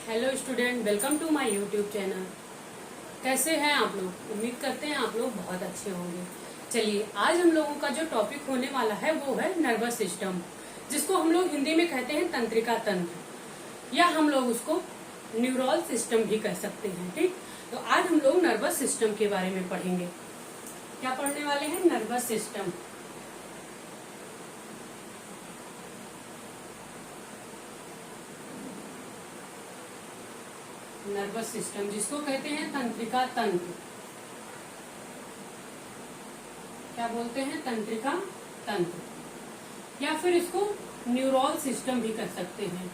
Hello student, welcome to my YouTube channel. कैसे हैं आप लोग? उम्मीद करते हैं आप लोग बहुत अच्छे होंगे। चलिए, आज हम लोगों का जो टॉपिक होने वाला है वो है नर्वस सिस्टम, जिसको हम लोग हिंदी में कहते हैं तंत्रिका तंत्र, या हम लोग उसको न्यूरल सिस्टम भी कह सकते हैं। ठीक, तो आज हम लोग नर्वस सिस्टम के बारे में पढ़ेंगे। क्या पढ़ने वाले हैं? Nervous system. नर्वस सिस्टम जिसको कहते हैं तंत्रिका तंत्र। क्या बोलते हैं? तंत्रिका तंत्र, या फिर इसको न्यूरल सिस्टम भी कह सकते हैं।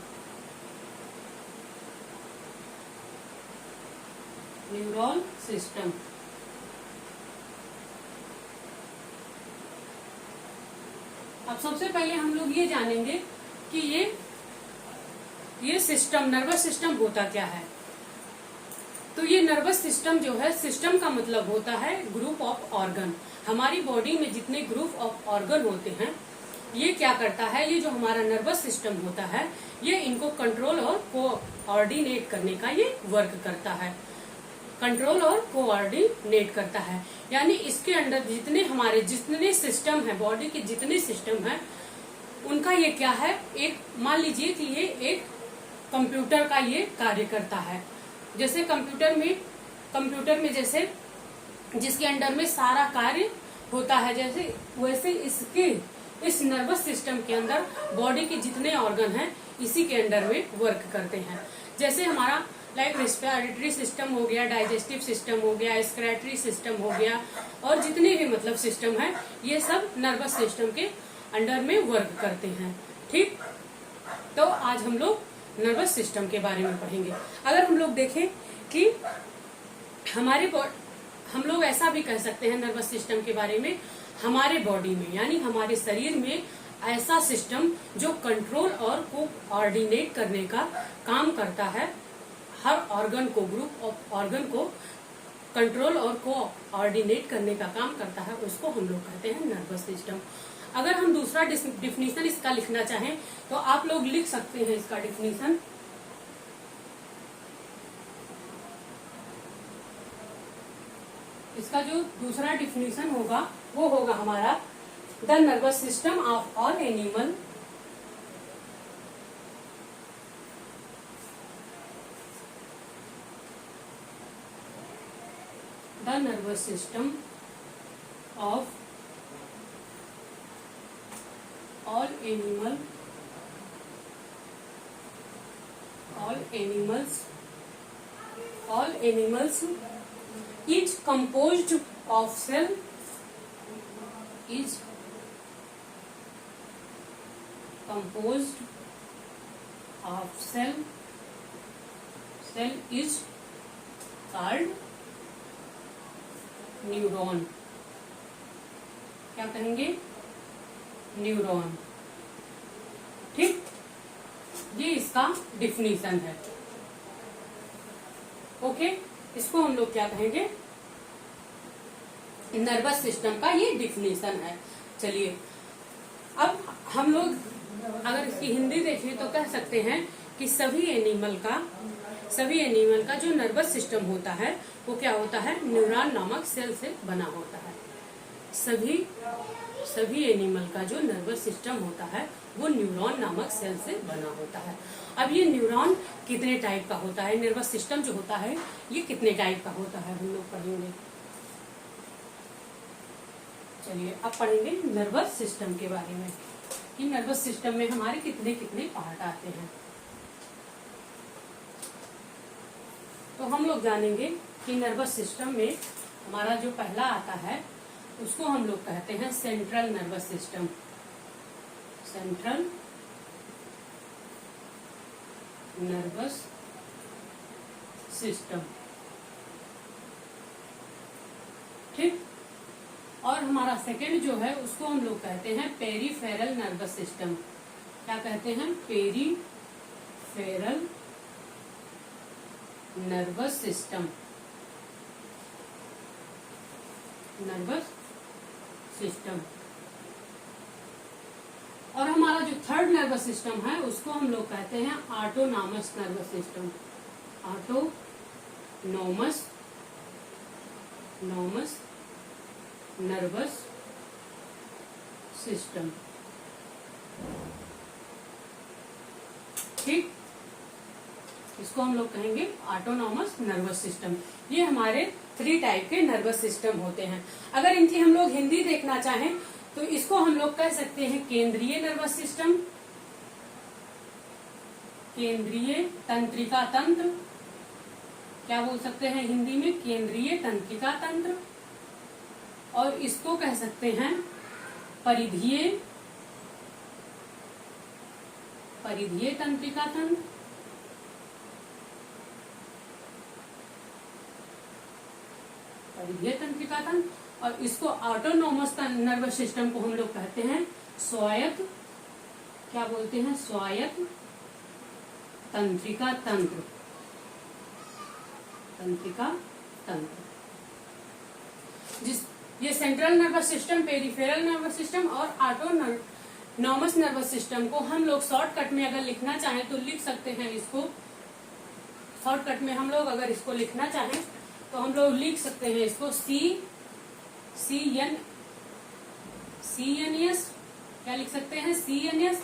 Neural system. अब सबसे पहले हम लोग ये जानेंगे कि ये सिस्टम, नर्वस सिस्टम होता क्या है। तो ये नर्वस सिस्टम जो है, सिस्टम का मतलब होता है ग्रुप ऑफ ऑर्गन। हमारी बॉडी में जितने ग्रुप ऑफ ऑर्गन होते हैं, ये क्या करता है, ये जो हमारा नर्वस सिस्टम होता है, ये इनको कंट्रोल और कोऑर्डिनेट करने का ये वर्क करता है। कंट्रोल और कोऑर्डिनेट करता है, यानी इसके अंदर जितने सिस्टम है, बॉडी के जितने सिस्टम है, उनका ये क्या है, एक मान लीजिए कि ये एक कंप्यूटर का ये कार्य करता है। जैसे कंप्यूटर में जैसे जिसके अंडर में सारा कार्य होता है, जैसे वैसे इस नर्वस सिस्टम के अंदर बॉडी के जितने ऑर्गन हैं, इसी के अंडर में वर्क करते हैं। जैसे हमारा लाइक रेस्पिरेटरी सिस्टम हो गया, डाइजेस्टिव सिस्टम हो गया, एक्सक्रेटरी सिस्टम हो गया, और जितने भी मतलब सिस्टम है, ये सब नर्वस सिस्टम के अंडर में वर्क करते हैं। ठीक, तो आज हम लोग नर्वस सिस्टम के बारे में पढ़ेंगे। अगर हम लोग देखें कि हम लोग ऐसा भी कह सकते हैं नर्वस सिस्टम के बारे में, हमारे बॉडी में यानी हमारे शरीर में ऐसा सिस्टम जो कंट्रोल और कोऑर्डिनेट करने का काम करता है, हर ऑर्गन को, ग्रुप ऑफ ऑर्गन को कंट्रोल और कोऑर्डिनेट करने का काम करता है, उसको हम लोग कहते हैं नर्वस सिस्टम। अगर हम दूसरा डिफिनीशन इसका लिखना चाहें तो आप लोग लिख सकते हैं इसका डिफिनीशन। इसका जो दूसरा डिफिनीशन होगा वो होगा हमारा, the nervous system of all animal the nervous system of all animals is composed of cell is called neuron. क्या कहेंगे? न्यूरॉन। ठीक, ये इसका डिफिनीशन है। ओके, इसको हम लोग क्या कहेंगे? नर्वस सिस्टम का ये डिफिनीशन है। चलिए, अब हम लोग अगर इसकी हिंदी देखें तो कह सकते हैं कि सभी एनिमल का जो नर्वस सिस्टम होता है वो क्या होता है, न्यूरॉन नामक सेल से बना होता है। सभी एनिमल का जो नर्वस सिस्टम होता है वो न्यूरॉन नामक सेल से बना होता है। अब ये न्यूरॉन कितने टाइप का होता है, नर्वस सिस्टम जो होता है ये कितने टाइप का होता है, हम लोग पढ़ेंगे। चलिए, अब पढ़ेंगे नर्वस सिस्टम के बारे में कि नर्वस सिस्टम में हमारे कितने कितने पार्ट आते हैं। तो हम लोग जानेंगे कि नर्वस सिस्टम में हमारा जो पहला आता है उसको हम लोग कहते हैं central nervous system. Central nervous system. ठीक, और हमारा सेकंड जो है उसको हम लोग कहते हैं पेरीफेरल नर्वस सिस्टम। क्या कहते हैं? Peripheral nervous system. और हमारा जो थर्ड नर्वस सिस्टम है उसको हम लोग कहते हैं autonomous nervous system. Autonomous nervous system. ठीक, इसको हम लोग कहेंगे ऑटोनॉमस नर्वस सिस्टम। ये हमारे 3 टाइप के नर्वस सिस्टम होते हैं। अगर इनकी हम लोग हिंदी देखना चाहें तो इसको हम लोग कह सकते हैं केंद्रीय नर्वस सिस्टम, केंद्रीय तंत्रिका तंत्र। क्या बोल सकते हैं हिंदी में? केंद्रीय तंत्रिका तंत्र। और इसको कह सकते हैं परिधीय तंत्रिका तंत्र। परिधीय तंत्रिका तंत्र। और इसको ऑटोनॉमस नर्वस सिस्टम को हम लोग कहते हैं स्वायत्त, क्या बोलते हैं? स्वायत्त तंत्रिका तंत्र। तंत्रिका तंत्र ये central nervous system, peripheral nervous system और ऑटोनॉमस नर्वस सिस्टम को हम लोग शॉर्टकट में अगर लिखना चाहें तो लिख सकते हैं। इसको शॉर्टकट में हम लोग अगर इसको लिखना चाहें तो हम लोग लिख सकते हैं इसको CNS। क्या लिख सकते हैं? CNS।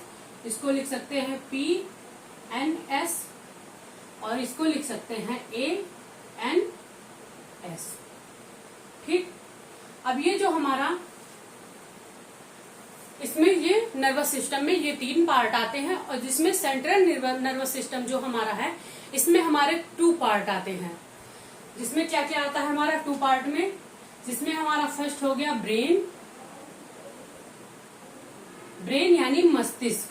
इसको लिख सकते हैं PNS और इसको लिख सकते हैं ANS। ठीक, अब ये जो हमारा इसमें ये नर्वस सिस्टम में ये 3 पार्ट आते हैं और जिसमें सेंट्रल नर्वस सिस्टम जो हमारा है इसमें हमारे 2 पार्ट आते हैं। जिसमें क्या क्या आता है हमारा 2 पार्ट में? जिसमें हमारा फर्स्ट हो गया ब्रेन यानी मस्तिष्क।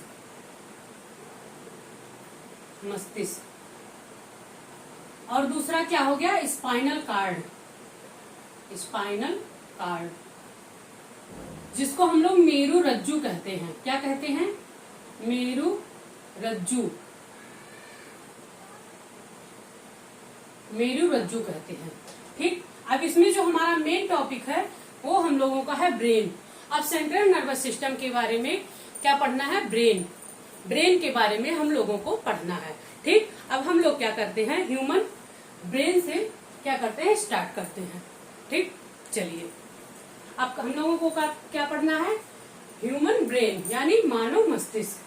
और दूसरा क्या हो गया? स्पाइनल कार्ड, जिसको हम लोग मेरु रज्जु कहते हैं। क्या कहते हैं? मेरु रज्जु कहते हैं। ठीक, अब इसमें जो हमारा मेन टॉपिक है वो हम लोगों का है ब्रेन। अब सेंट्रल नर्वस सिस्टम के बारे में क्या पढ़ना है? ब्रेन के बारे में हम लोगों को पढ़ना है। ठीक, अब हम लोग क्या करते हैं? ह्यूमन ब्रेन से क्या करते हैं? स्टार्ट करते हैं। ठीक, चलिए अब हम लोगों को क्या पढ़ना है? ह्यूमन ब्रेन यानी मानव मस्तिष्क।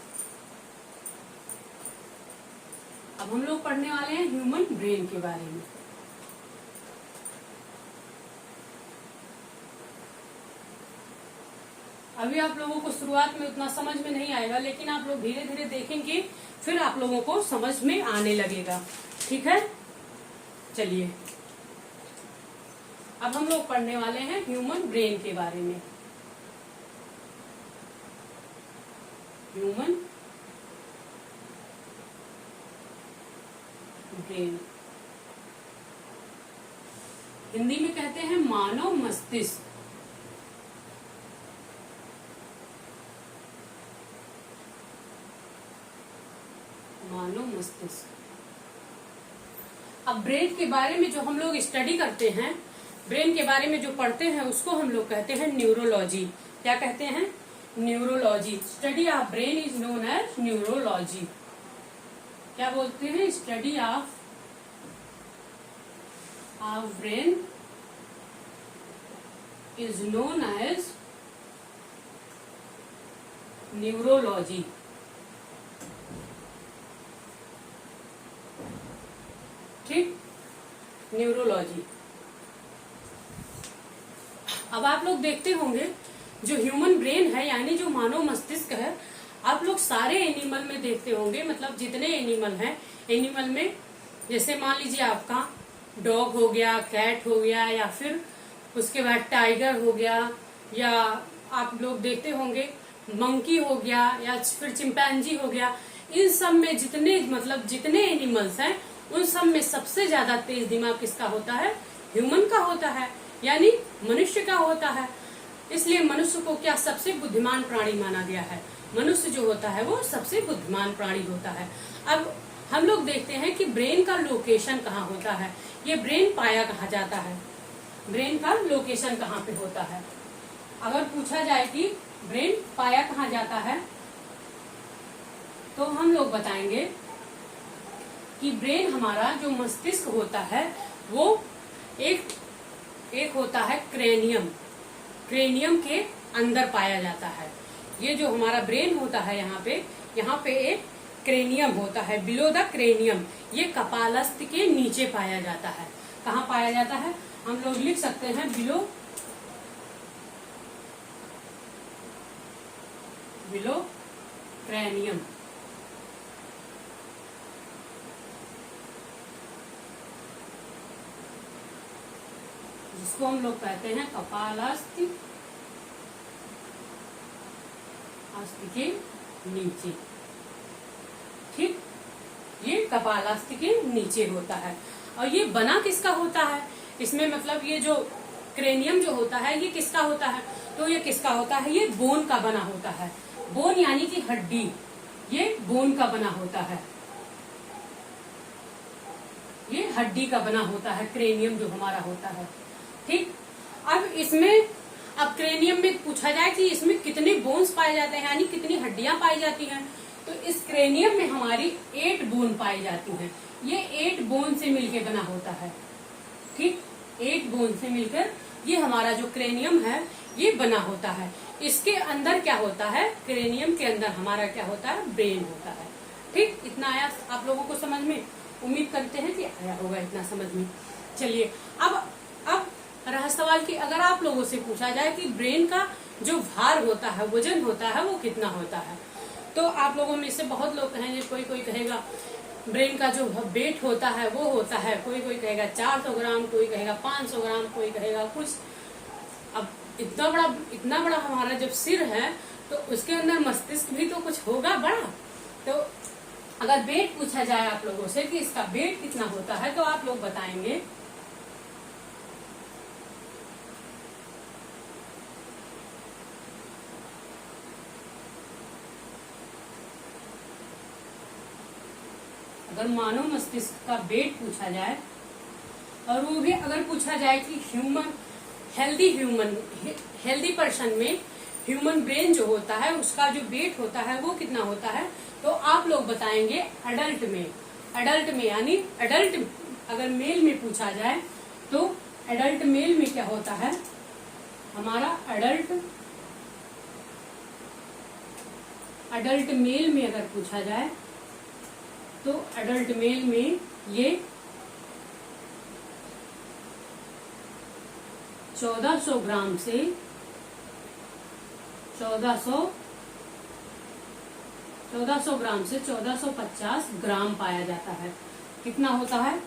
अब हम लोग पढ़ने वाले हैं ह्यूमन ब्रेन के बारे में। अभी आप लोगों को शुरुआत में उतना समझ में नहीं आएगा, लेकिन आप लोग धीरे धीरे देखेंगे फिर आप लोगों को समझ में आने लगेगा। ठीक है, चलिए अब हम लोग पढ़ने वाले हैं ह्यूमन ब्रेन के बारे में। ह्यूमन ब्रेन हिंदी में कहते हैं मानव मस्तिष्क। मानव मस्तिष्क। अब ब्रेन के बारे में जो हम लोग स्टडी करते हैं, ब्रेन के बारे में जो पढ़ते हैं उसको हम लोग कहते हैं न्यूरोलॉजी। क्या कहते हैं? Neurology. Study of brain is known as neurology. क्या बोलते हैं? Study of brain is known as neurology. ठीक, न्यूरोलॉजी। अब आप लोग देखते होंगे जो ह्यूमन ब्रेन है यानी जो मानव मस्तिष्क है, आप लोग सारे एनिमल में देखते होंगे। मतलब जितने एनिमल हैं, एनिमल में जैसे मान लीजिए आपका डॉग हो गया, कैट हो गया, या फिर उसके बाद टाइगर हो गया, या आप लोग देखते होंगे मंकी हो गया, या फिर चिंपैंजी हो गया। इन सब में जितने एनिमल्स हैं उन सब में सबसे ज्यादा तेज दिमाग किसका होता है? ह्यूमन का होता है, यानी मनुष्य का होता है। इसलिए मनुष्य को क्या सबसे बुद्धिमान प्राणी माना गया है। मनुष्य जो होता है वो सबसे बुद्धिमान प्राणी होता है। अब हम लोग देखते हैं कि ब्रेन का लोकेशन कहाँ होता है। ये ब्रेन पाया कहाँ जाता है? ब्रेन का लोकेशन कहाँ पे होता है? अगर पूछा जाए कि ब्रेन पाया कहाँ जाता है तो हम लोग बताएंगे कि ब्रेन हमारा जो मस्तिष्क होता है वो एक होता है क्रेनियम, क्रेनियम के अंदर पाया जाता है। ये जो हमारा ब्रेन होता है यहाँ पे एक क्रेनियम होता है, बिलो द क्रेनियम। ये कपालस्थ के नीचे पाया जाता है। कहाँ पाया जाता है? हम लोग लिख सकते हैं बिलो क्रेनियम। जिसको हम लोग कहते हैं कपालस्थ के नीचे। ठीक, ये कपालस्थ के नीचे होता है। और ये बना किसका होता है? इसमें मतलब ये जो क्रेनियम जो होता है ये किसका होता है? तो ये किसका होता है? ये बोन का बना होता है। बोन यानी कि हड्डी, ये बोन का बना होता है। ये हड्डी का बना होता है क्रेनियम जो हमारा होता है। ठीक, अब क्रेनियम में पूछा जाए कि इसमें कितने बोन्स पाए जाते हैं, यानी कितनी हड्डियां पाई जाती हैं, तो इस क्रेनियम में हमारी 8 बोन पाई जाती हैं। ये 8 बोन से मिलकर बना होता है। ठीक, 8 बोन से मिलकर ये हमारा जो क्रेनियम है ये बना होता है। इसके अंदर क्या होता है? क्रेनियम के अंदर हमारा क्या होता है? ब्रेन होता है। ठीक, इतना आया आप लोगों को समझ में? उम्मीद करते हैं कि आया होगा इतना समझ में। चलिए, अब रहा सवाल कि अगर आप लोगों से पूछा जाए कि ब्रेन का जो भार होता है, वजन होता है, वो कितना होता है, तो आप लोगों में से बहुत लोग कहेंगे, कोई कहेगा ब्रेन का जो वेट होता है वो होता है, कोई कहेगा 400 ग्राम, कोई कहेगा 500 ग्राम, कोई कहेगा कुछ। अब इतना बड़ा हमारा जब सिर है तो उसके अंदर मस्तिष्क भी तो कुछ होगा बड़ा। तो अगर वेट पूछा जाए आप लोगों से कि इसका वेट कितना होता है, तो आप लोग बताएंगे अगर मानव मस्तिष्क का वेट पूछा जाए, और वो भी अगर पूछा जाए कि हेल्दी पर्सन में ह्यूमन ब्रेन जो होता है उसका जो वेट होता है वो कितना होता है, तो आप लोग बताएंगे अडल्ट में यानी अडल्ट अगर मेल में पूछा जाए तो अडल्ट मेल में क्या होता है हमारा अडल्ट मेल में अगर पूछा जाए तो अडल्ट मेल में ये 1400 ग्राम से 1400 ग्राम से 1450 ग्राम पाया जाता है। कितना होता है?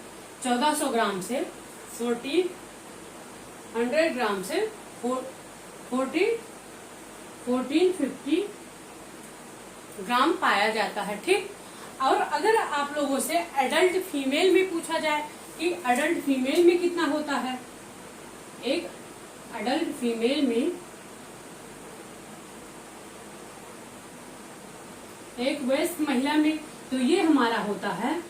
1400 ग्राम से 1400 ग्राम से 1450 ग्राम पाया जाता है। ठीक, और अगर आप लोगों से एडल्ट फीमेल में पूछा जाए कि एडल्ट फीमेल में कितना होता है, एक एडल्ट फीमेल में एक वयस्क महिला में, तो ये हमारा होता है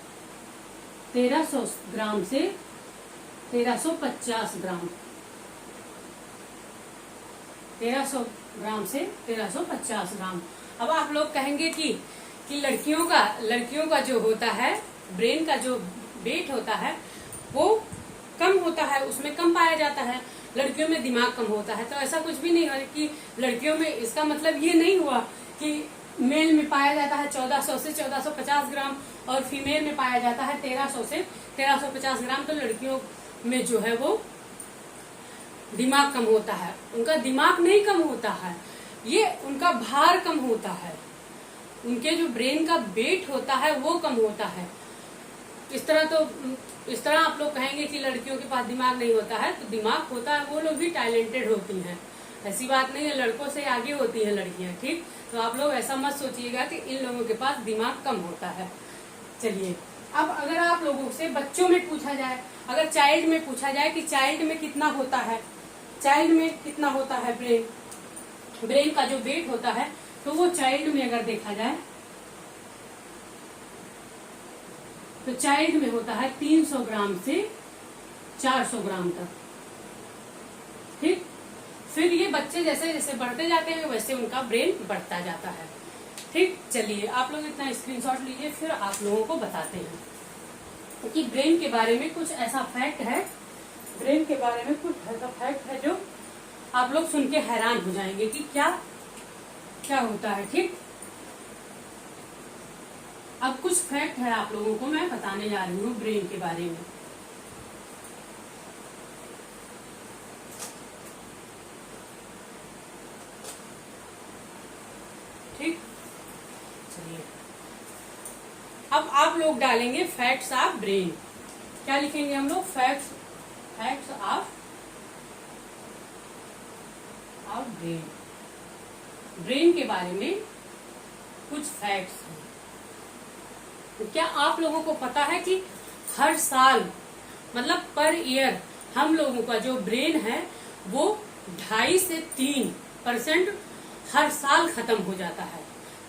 1300 ग्राम से 1350 ग्राम, 1300 ग्राम से 1350 ग्राम। अब आप लोग कहेंगे कि लड़कियों का जो होता है ब्रेन का जो वेट होता है वो कम होता है, उसमें कम पाया जाता है, लड़कियों में दिमाग कम होता है। तो ऐसा कुछ भी नहीं है कि लड़कियों में, इसका मतलब ये नहीं हुआ कि मेल में पाया जाता है 1400 से 1450 ग्राम और फीमेल में पाया जाता है 1300 से 1350 ग्राम। तो लड़कियों में जो है वो दिमाग कम होता है, उनका दिमाग नहीं कम होता है, ये उनका भार कम होता है, उनके जो ब्रेन का वेट होता है वो कम होता है। इस तरह आप लोग कहेंगे कि लड़कियों के पास दिमाग नहीं होता है, तो दिमाग होता है, वो लोग भी टैलेंटेड होती हैं, ऐसी बात नहीं है, लड़कों से आगे होती हैं लड़कियां। ठीक, तो आप लोग ऐसा मत सोचिएगा कि इन लोगों के पास दिमाग कम होता है। चलिए, अब अगर आप लोगों से बच्चों में पूछा जाए, अगर चाइल्ड में पूछा जाए कि चाइल्ड में कितना होता है, चाइल्ड में कितना होता है ब्रेन का जो वेट होता है, तो वो चाइल्ड में अगर देखा जाए तो चाइल्ड में होता है 300 ग्राम से 400 ग्राम तक। ठीक, फिर ये बच्चे जैसे जैसे बढ़ते जाते हैं वैसे उनका ब्रेन बढ़ता जाता है। ठीक, चलिए आप लोग इतना स्क्रीनशॉट लीजिए, फिर आप लोगों को बताते हैं। कि ब्रेन के बारे में कुछ ऐसा फैक्ट है, ब्रेन के बारे में कुछ ऐसा फैक्ट है जो आप लोग सुन के हैरान हो जाएंगे कि क्या क्या होता है। ठीक, अब कुछ फैक्ट है आप लोगों को मैं बताने जा रही हूँ ब्रेन के बारे में। ठीक, चलिए अब आप लोग डालेंगे फैक्ट्स ऑफ ब्रेन। क्या लिखेंगे हम लोग? Facts of brain. ब्रेन के बारे में कुछ फैक्ट्स हैं। तो क्या आप लोगों को पता है कि हर साल मतलब पर ईयर हम लोगों का जो ब्रेन है वो 2.5 से 3% हर साल खत्म हो जाता है।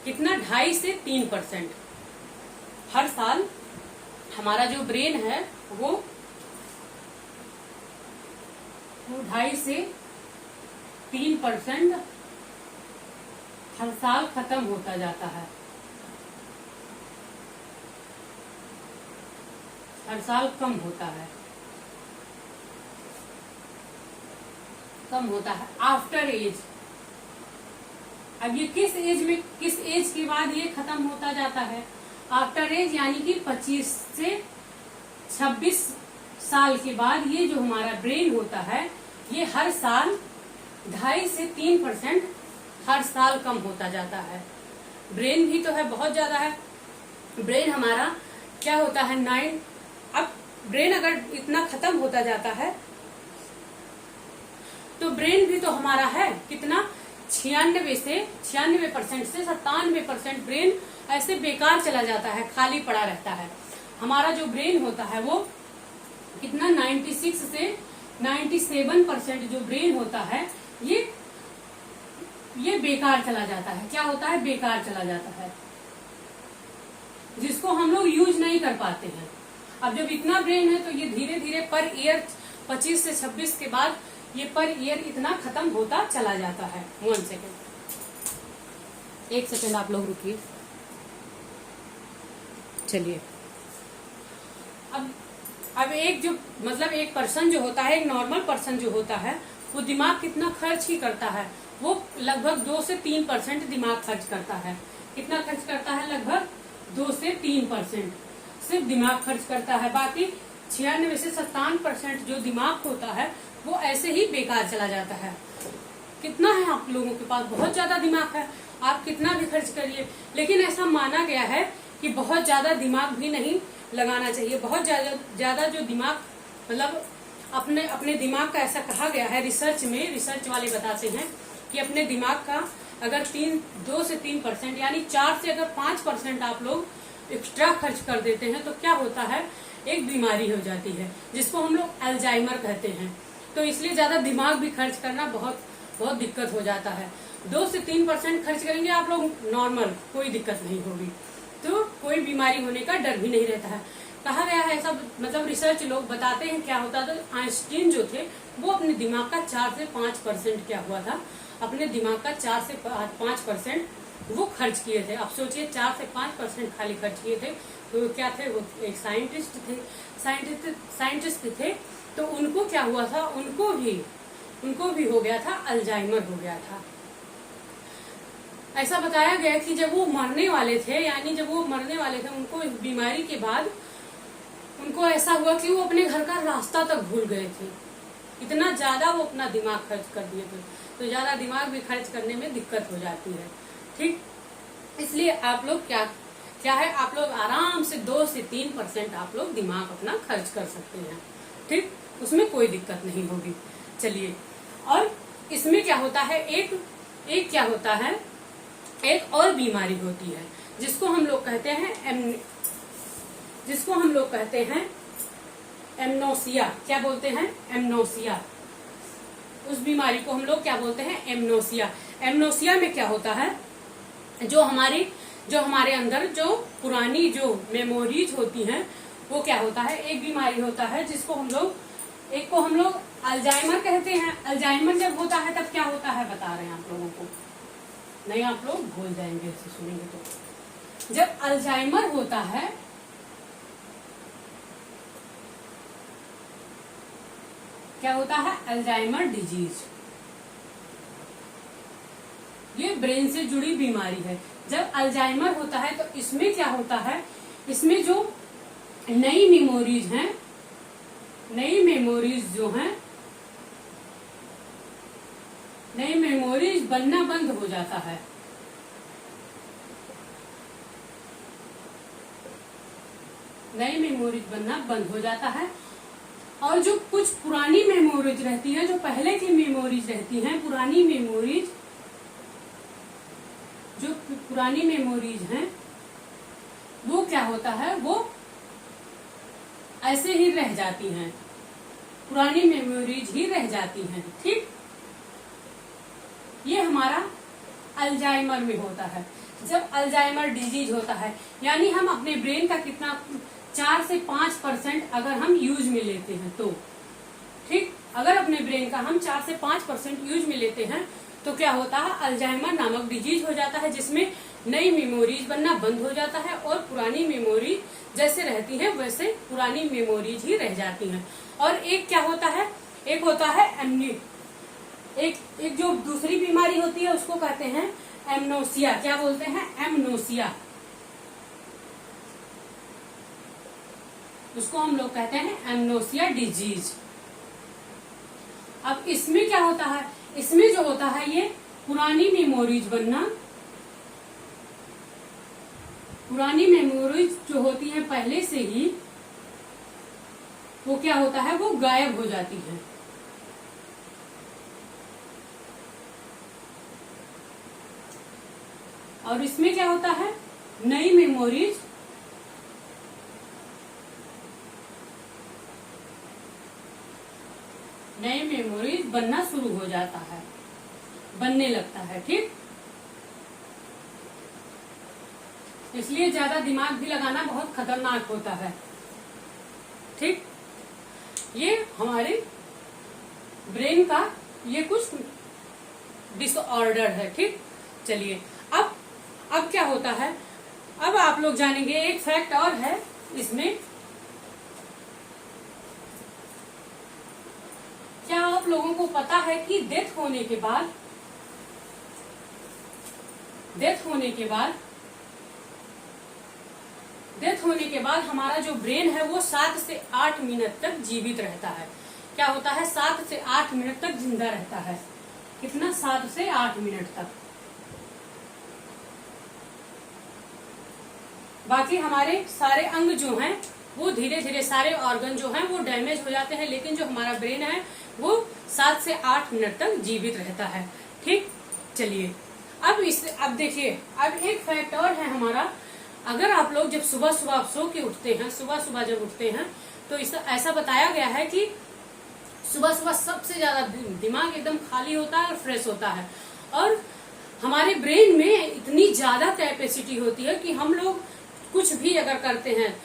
कितना? 2.5 से 3% हर साल हमारा जो ब्रेन है वो 2.5 से 3% हर साल खत्म होता जाता है। हर साल कम होता है आफ्टर एज। अब ये किस एज के बाद ये खत्म होता जाता है? आफ्टर एज, यानी कि 25 से 26 साल के बाद ये जो हमारा ब्रेन होता है ये हर साल 2.5 से 3% हर साल कम होता जाता है। ब्रेन भी तो है, बहुत ज्यादा है। ब्रेन हमारा क्या होता है? 9। अब ब्रेन अगर इतना खत्म होता जाता है तो ब्रेन भी तो हमारा है कितना? 96% से 97% ब्रेन ऐसे बेकार चला जाता है, खाली पड़ा रहता है। हमारा जो ब्रेन होता है वो कितना? 96 से 97% जो ब्रेन होता है ये बेकार चला जाता है। क्या होता है? बेकार चला जाता है, जिसको हम लोग यूज नहीं कर पाते हैं। अब जब इतना ब्रेन है तो ये धीरे धीरे पर ईयर 25 से 26 के बाद ये पर ईयर इतना खत्म होता चला जाता है। 1 सेकेंड, 1 सेकेंड आप लोग रुकिए। चलिए अब एक जो मतलब एक पर्सन जो होता है, एक नॉर्मल पर्सन जो होता है वो दिमाग कितना खर्च ही करता है? वो लगभग 2 से 3% दिमाग खर्च करता है। कितना खर्च करता है? लगभग 2 से 3% सिर्फ दिमाग खर्च करता है। बाकी 96 से 97% जो दिमाग होता है वो ऐसे ही बेकार चला जाता है। कितना है आप लोगों के पास? बहुत ज्यादा दिमाग है, आप कितना भी खर्च करिए। लेकिन ऐसा माना गया है कि बहुत ज्यादा दिमाग भी नहीं लगाना चाहिए। बहुत ज्यादा जो दिमाग मतलब अपने दिमाग का ऐसा कहा गया है रिसर्च वाले बताते हैं कि अपने दिमाग का अगर 2 से 3% यानी 4 से अगर 5% आप लोग एक्स्ट्रा खर्च कर देते हैं तो क्या होता है? एक बीमारी हो जाती है जिसको हम लोग अल्जाइमर कहते हैं। तो इसलिए ज्यादा दिमाग भी खर्च करना बहुत दिक्कत हो जाता है। 2 से 3% खर्च करेंगे आप लोग नॉर्मल, कोई दिक्कत नहीं होगी, तो कोई बीमारी होने का डर भी नहीं रहता है। कहा गया है ऐसा, मतलब रिसर्च लोग बताते हैं क्या होता था। आइंस्टीन जो थे वो अपने दिमाग का 4 से 5% क्या हुआ था? अपने दिमाग का 4 से 5% वो खर्च किए थे। अब सोचिए 4 से 5% खाली खर्च किए थे तो क्या थे? वो एक साइंटिस्ट थे। तो उनको क्या हुआ था? उनको भी हो गया था, अल्जाइमर हो गया था। ऐसा बताया गया कि जब वो मरने वाले थे उनको इस बीमारी के बाद उनको ऐसा हुआ कि वो अपने घर का रास्ता तक भूल गए थे। इतना ज्यादा वो अपना दिमाग खर्च कर दिए थे। तो ज्यादा दिमाग भी खर्च करने में दिक्कत हो जाती है। ठीक, इसलिए आप लोग क्या है, आप लोग आराम से 2 से 3% आप लोग दिमाग अपना खर्च कर सकते हैं। ठीक, उसमें कोई दिक्कत नहीं होगी। चलिए, और इसमें क्या होता है? एक क्या होता है? एक और बीमारी होती है जिसको हम लोग कहते हैं एमनोसिया। क्या बोलते हैं? एमनोसिया। उस बीमारी को हम लोग क्या बोलते हैं? एमनोसिया। एमनोसिया में क्या होता है? जो हमारे अंदर जो पुरानी जो मेमोरीज होती हैं वो क्या होता है? एक बीमारी होता है जिसको हम लोग अल्जाइमर कहते हैं। अल्जाइमर जब होता है तब क्या होता है बता रहे हैं आप लोगों को, नहीं आप लोग भूल जाएंगे ऐसे सुनेंगे तो। जब अल्जाइमर होता है क्या होता है? Alzheimer disease. ये ब्रेन से जुड़ी बीमारी है। जब अल्जाइमर होता है तो इसमें क्या होता है, इसमें जो नई मेमोरीज हैं, नई मेमोरीज जो हैं, नई मेमोरीज बनना बंद हो जाता है। नई मेमोरीज बनना बंद हो जाता है और जो कुछ पुरानी मेमोरीज रहती है, जो पहले की मेमोरीज रहती हैं, पुरानी मेमोरीज, जो पुरानी मेमोरीज हैं, वो क्या होता है, वो ऐसे ही रह जाती हैं, पुरानी मेमोरीज ही रह जाती हैं। ठीक, ये हमारा अल्जाइमर में होता है। जब अल्जाइमर डिजीज होता है, यानी हम अपने ब्रेन का कितना 4 से 5% अगर हम यूज में लेते हैं तो, ठीक, अगर अपने ब्रेन का हम 4 से 5% यूज में लेते हैं तो क्या होता है, अल्जाइमर नामक डिजीज हो जाता है, जिसमें नई मेमोरीज बनना बंद हो जाता है और पुरानी मेमोरी जैसे रहती है वैसे पुरानी मेमोरीज ही रह जाती हैं। और एक क्या होता है, एक होता है एक जो दूसरी बीमारी होती है उसको कहते हैं एमनोसिया। क्या बोलते हैं? एमनोसिया। उसको हम लोग कहते हैं एमनोसिया डिजीज। अब इसमें क्या होता है, इसमें जो होता है ये पुरानी मेमोरीज बनना, पुरानी मेमोरीज जो होती है पहले से ही, वो क्या होता है, वो गायब हो जाती है। और इसमें क्या होता है, नई मेमोरीज बनना शुरू हो जाता है, बनने लगता है। ठीक, इसलिए ज्यादा दिमाग भी लगाना बहुत खतरनाक होता है। ठीक, ये हमारे ब्रेन का ये कुछ डिसऑर्डर है। ठीक, चलिए अब क्या होता है, अब आप लोग जानेंगे एक फैक्ट और है इसमें। क्या आप लोगों को पता है कि डेथ होने के बाद हमारा जो ब्रेन है वो 7 से 8 मिनट तक जीवित रहता है। क्या होता है, 7 से 8 मिनट तक जिंदा रहता है। कितना? 7 से 8 मिनट तक। बाकी हमारे सारे अंग जो हैं वो धीरे धीरे, सारे ऑर्गन जो हैं वो डैमेज हो जाते हैं, लेकिन जो हमारा ब्रेन है वो 7 से 8 मिनट तक जीवित रहता है। ठीक, चलिए अब देखिए, अब एक फैक्ट और है हमारा। अगर आप लोग जब सुबह सुबह सो के उठते हैं, सुबह जब उठते हैं तो ऐसा बताया गया है कि सुबह सुबह सबसे ज्यादा दिमाग एकदम खाली होता है और फ्रेश होता है, और हमारे ब्रेन में इतनी ज्यादा कैपेसिटी होती है कि हम लोग कुछ भी अगर करते हैं,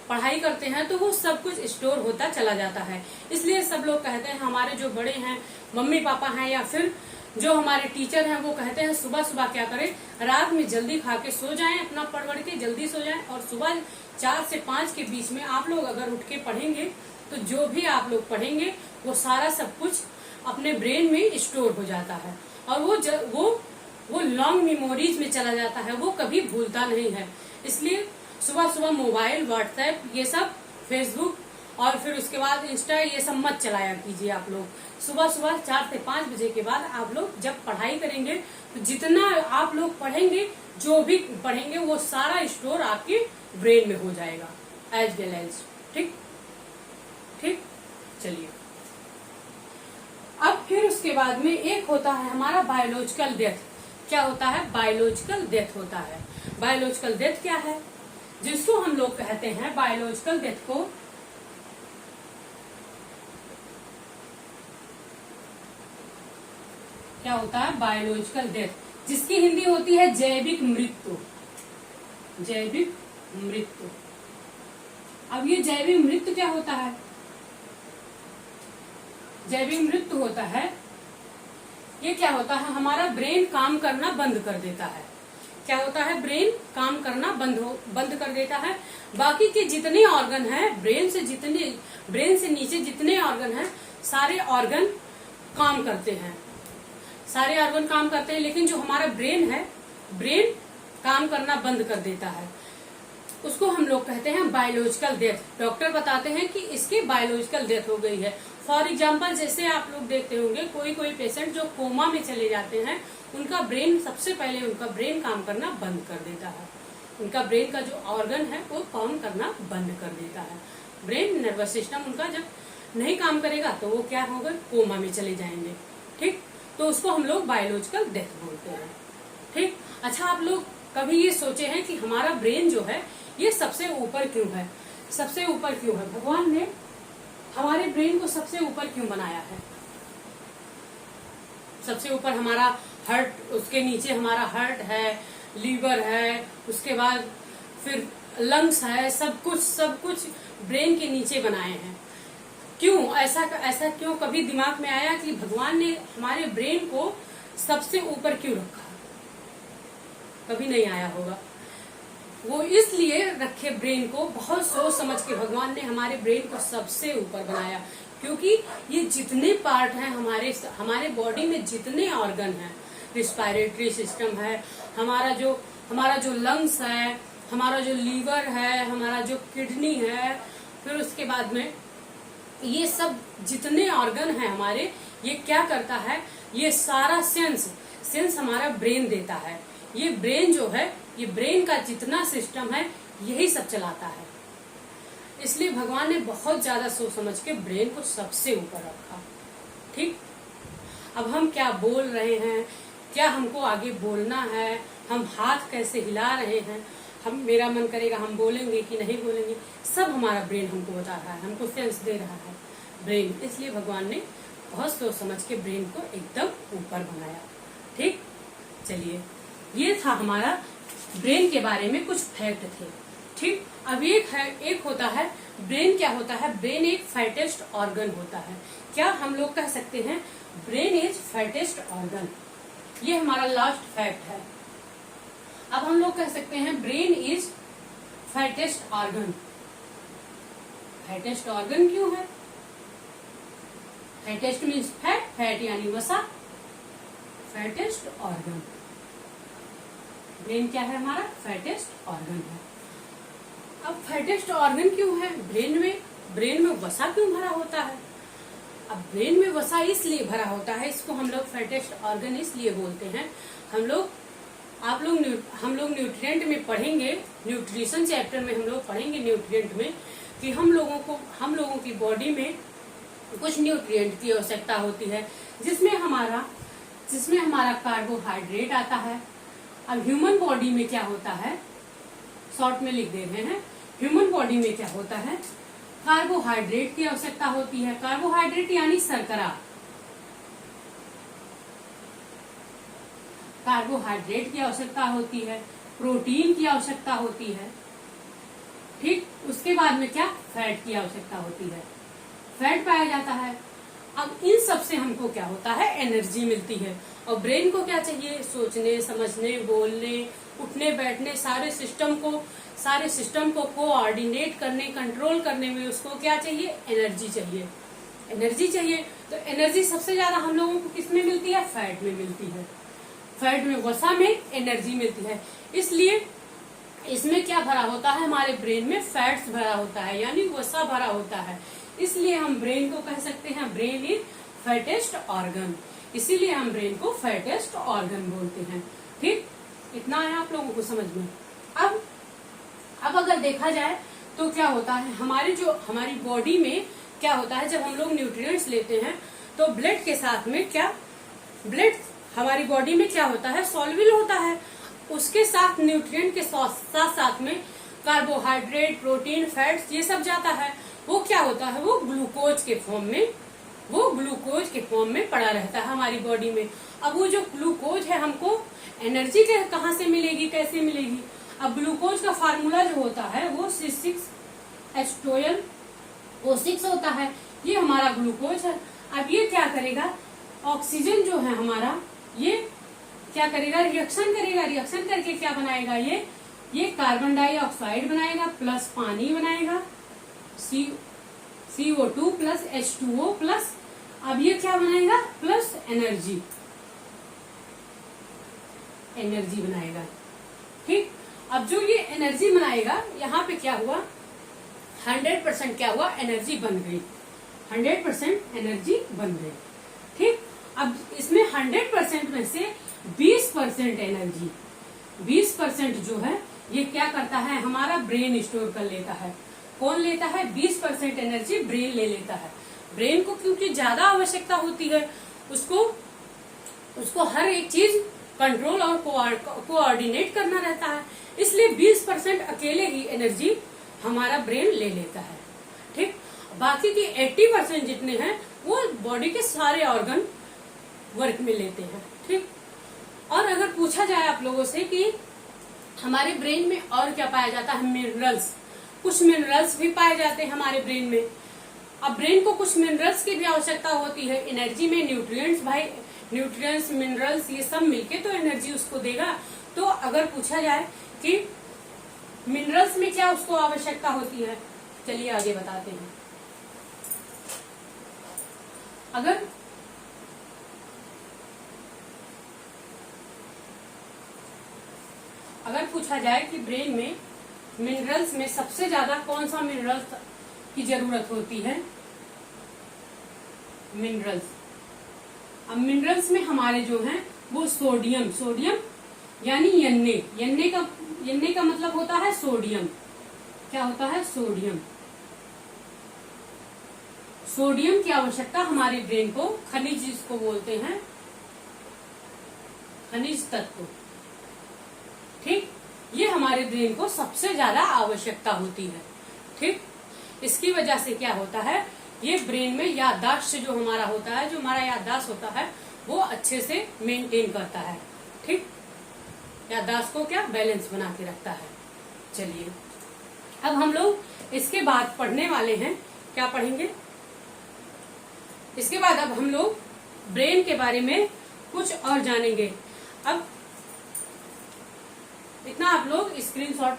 पढ़ाई करते हैं, तो वो सब कुछ स्टोर होता चला जाता है। इसलिए सब लोग कहते हैं, हमारे जो बड़े हैं, मम्मी पापा हैं या फिर जो हमारे टीचर हैं, वो कहते हैं सुबह सुबह क्या करें, रात में जल्दी खा के सो जाएं, अपना पढ़ के जल्दी सो जाएं, और सुबह 4 से 5 के बीच में आप लोग अगर उठ के पढ़ेंगे तो जो भी आप लोग पढ़ेंगे वो सारा सब कुछ अपने ब्रेन में स्टोर हो जाता है, और वो लॉन्ग मेमोरीज में चला जाता है, वो कभी भूलता नहीं है। इसलिए सुबह सुबह मोबाइल, व्हाट्सएप, ये सब, फेसबुक और फिर उसके बाद इंस्टा, ये सब मत चलाया कीजिए आप लोग। सुबह सुबह 4 से 5 बजे के बाद आप लोग जब पढ़ाई करेंगे तो जितना आप लोग पढ़ेंगे, जो भी पढ़ेंगे वो सारा स्टोर आपके ब्रेन में हो जाएगा एज वेल एज। ठीक, चलिए अब फिर उसके बाद में एक होता है हमारा बायोलॉजिकल डेथ। क्या होता है? बायोलॉजिकल डेथ होता है। बायोलॉजिकल डेथ क्या है? जिसको हम लोग कहते हैं बायोलॉजिकल डेथ को, क्या होता है? बायोलॉजिकल डेथ, जिसकी हिंदी होती है जैविक मृत्यु। जैविक मृत्यु। अब ये जैविक मृत्यु क्या होता है? जैविक मृत्यु होता है, ये क्या होता है, हमारा ब्रेन काम करना बंद कर देता है। क्या होता है? ब्रेन काम करना बंद कर देता है। बाकी के जितने ऑर्गन हैं, ब्रेन से नीचे जितने ऑर्गन हैं, सारे ऑर्गन काम करते हैं, सारे ऑर्गन काम करते हैं, लेकिन जो हमारा ब्रेन है, ब्रेन काम करना बंद कर देता है। उसको हम लोग कहते हैं बायोलॉजिकल डेथ। डॉक्टर बताते हैं कि इसकी बायोलॉजिकल डेथ हो गई है। फॉर एग्जाम्पल, जैसे आप लोग देखते होंगे कोई कोई पेशेंट जो कोमा में चले जाते हैं, उनका ब्रेन सबसे पहले उनका ब्रेन काम करना बंद कर देता है। उनका ब्रेन का जो ऑर्गन है वो काम करना बंद कर देता है। ब्रेन नर्वस सिस्टम उनका जब नहीं काम करेगा तो वो क्या होगा, कोमा में चले जाएंगे। ठीक, तो उसको हम लोग बायोलॉजिकल डेथ बोलते हैं। ठीक, अच्छा, आप लोग कभी ये सोचे हैं कि हमारा ब्रेन जो है ये सबसे ऊपर क्यों है? सबसे ऊपर क्यों है? भगवान ने हमारे ब्रेन को सबसे ऊपर क्यों बनाया है? सबसे ऊपर हमारा हार्ट, उसके नीचे हमारा हार्ट है, लीवर है, उसके बाद फिर लंग्स है, सब कुछ ब्रेन के नीचे बनाए हैं। क्यों ऐसा क्यों कभी दिमाग में आया कि भगवान ने हमारे ब्रेन को सबसे ऊपर क्यों रखा? कभी नहीं आया होगा। वो इसलिए रखे ब्रेन को, बहुत सोच समझ के भगवान ने हमारे ब्रेन को सबसे ऊपर बनाया, क्योंकि ये जितने पार्ट हैं हमारे बॉडी में, जितने ऑर्गन हैं, रिस्पायरेटरी सिस्टम है, हमारा जो लंग्स है, हमारा जो लीवर है, हमारा जो किडनी है, फिर उसके बाद में ये सब जितने ऑर्गन हैं हमारे, ये क्या करता है, ये सारा सेंस हमारा ब्रेन देता है। ये ब्रेन जो है, ये ब्रेन का जितना सिस्टम है यही सब चलाता है। इसलिए भगवान ने बहुत ज्यादा सोच समझ के ब्रेन को सबसे ऊपर रखा। ठीक, अब हम क्या बोल रहे हैं, क्या हमको आगे बोलना है, हम हाथ कैसे हिला रहे हैं, मेरा मन करेगा हम बोलेंगे कि नहीं बोलेंगे, सब हमारा ब्रेन हमको बता रहा है, हमको सेंस दे रहा है ब्रेन। इसलिए भगवान ने बहुत सोच समझ के ब्रेन को एकदम ऊपर बनाया। ठीक, चलिए, ये था हमारा ब्रेन के बारे में कुछ फैक्ट थे। ठीक, अब एक होता है ब्रेन। क्या होता है? ब्रेन एक फैटेस्ट ऑर्गन होता है। क्या हम लोग कह सकते हैं ब्रेन इज फैटेस्ट ऑर्गन? ये हमारा लास्ट फैक्ट है। अब हम लोग कह सकते हैं brain is fattest organ. Fattest organ क्यों है? फैटेस्ट मीन्स फैट यानी वसा। फैटेस्ट ऑर्गन, ब्रेन क्या है हमारा? फैटेस्ट ऑर्गन है। अब फैटेस्ट ऑर्गन क्यों है? ब्रेन में वसा क्यों भरा होता है? अब ब्रेन में वसा इसलिए भरा होता है, इसको हम लोग फैटेस्ट ऑर्गन इसलिए बोलते हैं। हम लोग न्यूट्रिएंट में पढ़ेंगे, न्यूट्रिशन चैप्टर में हम लोग पढ़ेंगे न्यूट्रिएंट में, कि हम लोगों की बॉडी में कुछ न्यूट्रिएंट की आवश्यकता होती है, जिसमें हमारा कार्बोहाइड्रेट आता है। अब ह्यूमन बॉडी में क्या होता है, शॉर्ट में लिख दे रहे हैं, ह्यूमन बॉडी में क्या होता है, कार्बोहाइड्रेट की आवश्यकता होती है। कार्बोहाइड्रेट यानी शर्करा, कार्बोहाइड्रेट की आवश्यकता होती है, प्रोटीन की आवश्यकता होती है। ठीक, उसके बाद में क्या, फैट की आवश्यकता होती है, फैट पाया जाता है। अब इन सब से हमको क्या होता है, एनर्जी मिलती है। और ब्रेन को क्या चाहिए, सोचने, समझने, बोलने, उठने बैठने, सारे सिस्टम को कोऑर्डिनेट करने, कंट्रोल करने में उसको क्या चाहिए, एनर्जी चाहिए। तो एनर्जी सबसे ज्यादा हम लोगों को किसमें मिलती है, फैट में मिलती है। फैट में, वसा में एनर्जी मिलती है। इसलिए इसमें क्या भरा होता है, हमारे ब्रेन में फैट्स भरा होता है, यानी वसा भरा होता है। इसलिए हम ब्रेन को कह सकते हैं ब्रेन इज फैटेस्ट ऑर्गन। इसीलिए हम ब्रेन को फैटेस्ट ऑर्गन बोलते हैं। ठीक, इतना है आप लोगों को समझ में। अब अगर देखा जाए तो क्या होता है, हमारी बॉडी में क्या होता है, जब हम लोग न्यूट्रिएंट्स लेते हैं तो ब्लड के साथ में ब्लड हमारी बॉडी में क्या होता है, सॉल्युबल होता है। उसके साथ न्यूट्रिएंट के साथ में कार्बोहाइड्रेट, प्रोटीन, फैट्स, ये सब जाता है। वो क्या होता है, वो ग्लूकोज के फॉर्म में पड़ा रहता है हमारी बॉडी में। अब वो जो ग्लूकोज है, हमको एनर्जी कहाँ से मिलेगी, कैसे मिलेगी? अब ग्लूकोज का फार्मूला जो होता है वो C6H12O6 होता है। ये हमारा ग्लूकोज है। अब ये क्या करेगा, ऑक्सीजन जो है हमारा, ये क्या करेगा, रिएक्शन करके क्या बनाएगा, ये कार्बन डाइऑक्साइड बनाएगा प्लस पानी बनाएगा, CO2 प्लस H2O प्लस अब ये क्या बनाएगा, प्लस एनर्जी, एनर्जी बनाएगा। ठीक, अब जो ये एनर्जी बनाएगा, यहाँ पे क्या हुआ, 100% क्या हुआ, एनर्जी बन गई, 100% एनर्जी बन गई। ठीक, अब इसमें 100% में से 20% एनर्जी, 20% जो है ये क्या करता है, हमारा ब्रेन स्टोर कर लेता है। कौन लेता है, 20% एनर्जी ब्रेन ले लेता है। ब्रेन को क्योंकि ज्यादा आवश्यकता होती है, उसको हर एक चीज कंट्रोल और कोऑर्डिनेट करना रहता है, इसलिए 20% अकेले ही एनर्जी हमारा ब्रेन ले लेता है। ठीक, बाकी की 80% जितने हैं वो बॉडी के सारे ऑर्गन वर्क में लेते हैं। ठीक, और अगर पूछा जाए आप लोगों से कि हमारे ब्रेन में और क्या पाया जाता है, मिनरल्स, कुछ मिनरल्स भी पाए जाते हैं हमारे ब्रेन में। अब ब्रेन को कुछ मिनरल्स की भी आवश्यकता होती है एनर्जी में, न्यूट्रिएंट्स, भाई न्यूट्रिएंट्स, मिनरल्स ये सब मिलके तो एनर्जी उसको देगा। तो अगर पूछा जाए कि मिनरल्स में क्या उसको आवश्यकता होती है, चलिए आगे बताते हैं। अगर पूछा जाए कि ब्रेन में मिनरल्स में सबसे ज्यादा कौन सा मिनरल्स की जरूरत होती है, मिनरल्स। अब मिनरल्स में हमारे जो हैं वो सोडियम, सोडियम यानी यन्ने का मतलब होता है सोडियम। क्या होता है, सोडियम। सोडियम की आवश्यकता हमारे ब्रेन को, खनिज जिसको बोलते हैं, खनिज तत्व। ठीक, ये हमारे ब्रेन को सबसे ज्यादा आवश्यकता होती है। ठीक, इसकी वजह से क्या होता है, ये ब्रेन में याददाश्त जो हमारा होता है, जो हमारा याददाश्त होता है वो अच्छे से मेंटेन करता है। ठीक, याददाश्त को क्या बैलेंस बना के रखता है। चलिए अब हम लोग इसके बाद पढ़ने वाले हैं, क्या पढ़ेंगे इसके बाद, अब हम लोग ब्रेन के बारे में कुछ और जानेंगे। अब इतना आप लोग स्क्रीनशॉट,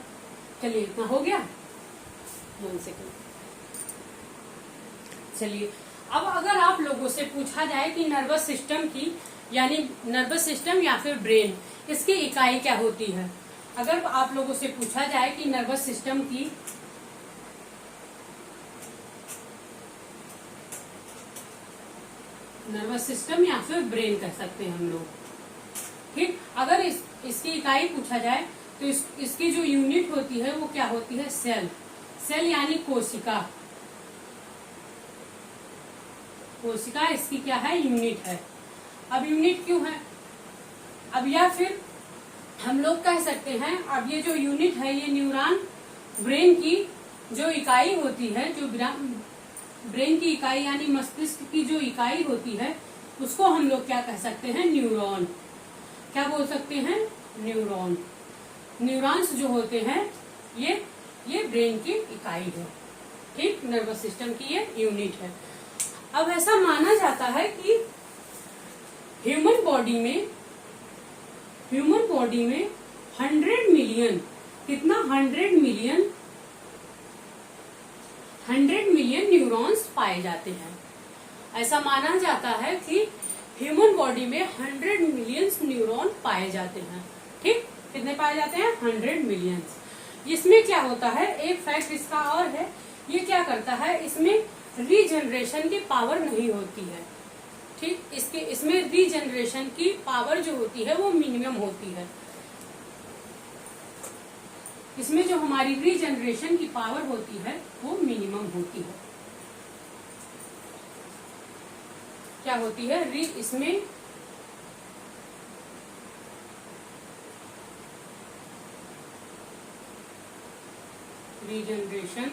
चलिए इतना हो गया, 1 सेकंड। चलिए अब अगर आप लोगों से पूछा जाए कि नर्वस सिस्टम की, यानी नर्वस सिस्टम या फिर ब्रेन, इसकी इकाई क्या होती है, अगर आप लोगों से पूछा जाए कि नर्वस सिस्टम की नर्वस सिस्टम या फिर ब्रेन कह सकते हैं हम लोग। ठीक, अगर इसकी इकाई पूछा जाए तो इसकी जो यूनिट होती है वो क्या होती है, सेल। सेल यानी कोशिका, कोशिका इसकी क्या है, यूनिट है। अब यूनिट क्यों है, अब या फिर हम लोग कह सकते हैं, अब ये जो यूनिट है ये न्यूरॉन, ब्रेन की जो इकाई होती है, जो ब्रेन की इकाई यानी मस्तिष्क की जो इकाई होती है उसको हम लोग क्या कह सकते हैं, न्यूरॉन। क्या बोल सकते हैं, न्यूरॉन। न्यूरॉन्स जो होते हैं ये ब्रेन की इकाई है। ठीक, नर्वस सिस्टम की ये यूनिट है। अब ऐसा माना जाता है कि ह्यूमन बॉडी में 100 मिलियन, कितना, 100 मिलियन न्यूरॉन्स पाए जाते हैं। ऐसा माना जाता है कि ह्यूमन बॉडी में 100 मिलियन न्यूरॉन पाए जाते हैं। ठीक, कितने पाए जाते हैं, 100 मिलियन। इसमें क्या होता है, एक फैक्ट इसका और है, ये क्या करता है, इसमें रीजनरेशन की पावर नहीं होती है। ठीक, इसमें रीजनरेशन की पावर जो होती है वो मिनिमम होती है। इसमें जो हमारी रीजनरेशन की पावर होती है वो मिनिमम होती है। क्या होती है, इसमें रीजनरेशन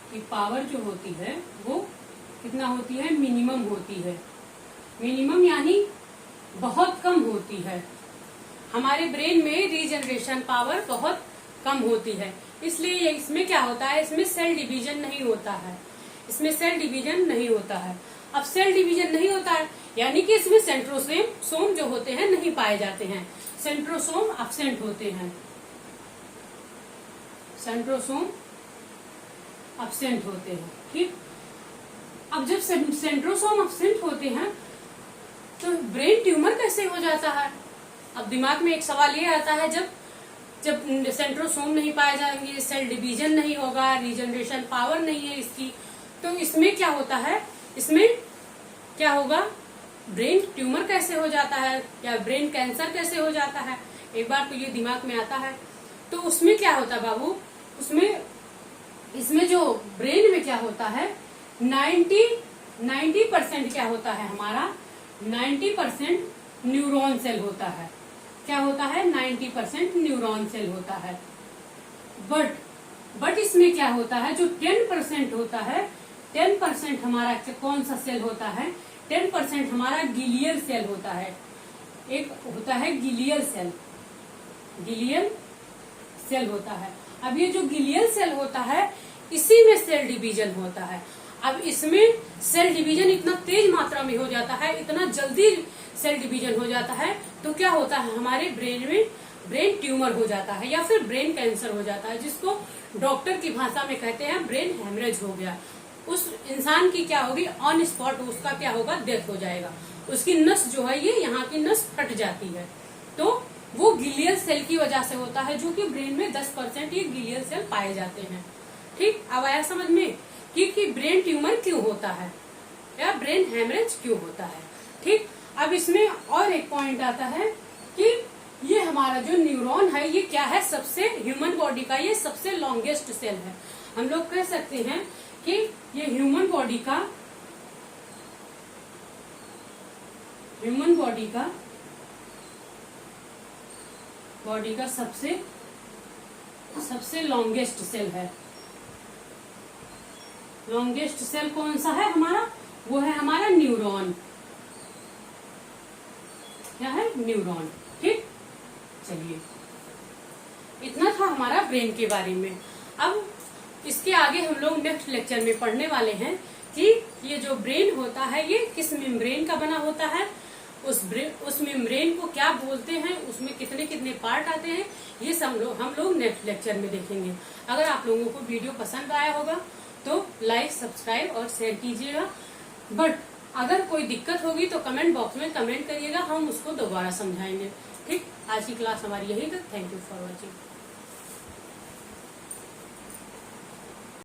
की पावर जो होती है वो कितना होती है, मिनिमम होती है। मिनिमम यानी बहुत कम होती है। हमारे ब्रेन में रीजनरेशन पावर बहुत कम होती है, इसलिए इसमें क्या होता है, इसमें सेल डिवीजन नहीं होता है। इसमें सेल डिवीजन नहीं होता है। अब सेल डिवीजन नहीं होता है यानी कि इसमें सेंट्रोसोम जो होते हैं नहीं पाए जाते हैं, सेंट्रोसोम एब्सेंट होते हैं, सेंट्रोसोम एब्सेंट होते हैं। ठीक, अब जब सेंट्रोसोम अब्सेंट होते हैं तो ब्रेन ट्यूमर कैसे हो जाता है? अब दिमाग में एक सवाल ये आता है, जब सेंट्रोसोम नहीं पाए जाएंगे, सेल डिवीजन नहीं होगा, रीजनरेशन पावर नहीं है इसकी, तो इसमें क्या होता है, इसमें क्या होगा, ब्रेन ट्यूमर कैसे हो जाता है या ब्रेन कैंसर कैसे हो जाता है? एक बार तो ये दिमाग में आता है। तो उसमें क्या होता है बाबू, इसमें जो ब्रेन में क्या होता है, 90% क्या होता है हमारा, 90% न्यूरॉन सेल होता है। क्या होता है? 90% न्यूरॉन सेल होता है। बट इसमें क्या होता है, जो 10% होता है, 10% हमारा कौन सा सेल होता है, 10% हमारा गिलियल सेल होता है। एक होता है गिलियल सेल होता है। अब ये जो गिलियल सेल होता है, इसी में सेल डिवीजन होता है। अब इसमें सेल डिवीजन इतना तेज मात्रा में हो जाता है, इतना जल्दी सेल डिवीजन हो जाता है, तो क्या होता है, हमारे ब्रेन में ब्रेन ट्यूमर हो जाता है या फिर ब्रेन कैंसर हो जाता है, जिसको डॉक्टर की भाषा में कहते हैं ब्रेन हेमरेज हो गया। उस इंसान की क्या होगी, ऑन स्पॉट उसका क्या होगा, डेथ हो जाएगा। उसकी नस जो है, ये यहाँ की नस फट जाती है। तो वो गिलियल सेल की वजह से होता है, जो कि ब्रेन में 10% ये गिलियल सेल पाए जाते हैं। ठीक, अब आया समझ में कि ब्रेन ट्यूमर क्यों होता है या ब्रेन हेमरेज क्यों होता है। ठीक, अब इसमें और एक पॉइंट आता है कि ये हमारा जो न्यूरॉन है, ये क्या है, सबसे ह्यूमन बॉडी का ये सबसे लॉन्गेस्ट सेल है। हम लोग कह सकते हैं कि ये ह्यूमन बॉडी का सबसे लॉन्गेस्ट सेल है। लॉन्गेस्ट सेल कौन सा है हमारा, वो है हमारा न्यूरॉन। क्या है, न्यूरॉन। ठीक, चलिए इतना था हमारा ब्रेन के बारे में। अब इसके आगे हम लोग नेक्स्ट लेक्चर में पढ़ने वाले हैं कि ये जो ब्रेन होता है, ये किस मेम्ब्रेन का बना होता है, उस मेम्ब्रेन को क्या बोलते हैं, उसमें कितने कितने पार्ट आते हैं, ये सब हम लोग नेक्स्ट लेक्चर में देखेंगे। अगर आप लोगों को वीडियो पसंद आया होगा तो लाइक, सब्सक्राइब और शेयर कीजिएगा। बट अगर कोई दिक्कत होगी तो कमेंट बॉक्स में कमेंट करिएगा, हम उसको दोबारा समझाएंगे। ठीक, आज की क्लास हमारी यही तक। Thank you for watching.